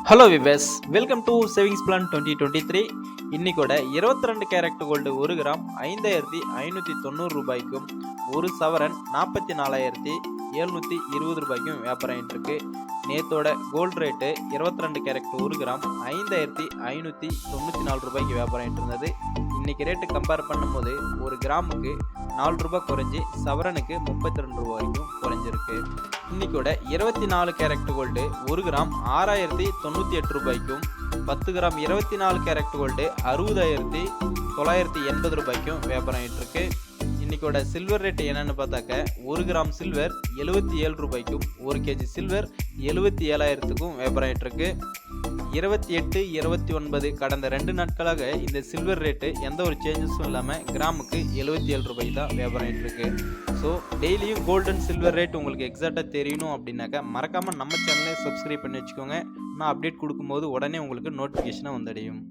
Hello viewers, welcome to savings plan 2023. இன்னைக்கோட 22 carat gold 1 gram 5590 ரூபாய்க்கும், ஒரு சவரன் 44,720 ரூபாய்க்கும் வியாபாரம் ஆகிட்டு இருக்கு. நேத்தோட கோல்டு ரேட்டு 22 கேரட் 1 கிராம் 5594 ரூபாய்க்கு வியாபாரம் ஆகிட்டு இருந்தது. இன்னைக்கு ரேட்டு கம்பேர் பண்ணும்போது ஒரு கிராமுக்கு 4 ரூபாய் குறைஞ்சி சவரனுக்கு 32 ரூபாய் வரைக்கும் குறைஞ்சிருக்கு. இன்னைக்கோட 24 கேரட் கோல்டு 1 கிராம் 6098 ரூபாய்க்கும், 10 கிராம் 24 கேரட் கோல்டு 60,980 ரூபாய்க்கும் வியாபாரம் ஆகிட்டு இருக்கு. இன்னைக்கோட சில்வர் ரேட் என்னன்னு பார்த்தாக்க, 1 கிராம் சில்வர் 77 ரூபாய்க்கும், 1 கேஜி சில்வர் 77,000க்கும் வியாபாரம் ஆகிட்டு இருக்கு. 28, 29 கடந்த 2 நாட்களாக இந்த சில்வர் ரேட்டு எந்த ஒரு சேஞ்சஸும் இல்லாமல் கிராமுக்கு 77 ரூபாய் தான் வியாபாரம் ஆகிட்டு இருக்கு. ஸோ டெய்லியும் கோல்டு அண்ட் சில்வர் ரேட் உங்களுக்கு எக்ஸாக்டாக தெரியணும் அப்படின்னாக்கா மறக்காமல் நம்ம சேனலை சப்ஸ்கிரைப் பண்ணி வச்சுக்கோங்க. நான் அப்டேட் கொடுக்கும்போது உடனே உங்களுக்கு நோட்டிஃபிகேஷனாக வந்துடையும்.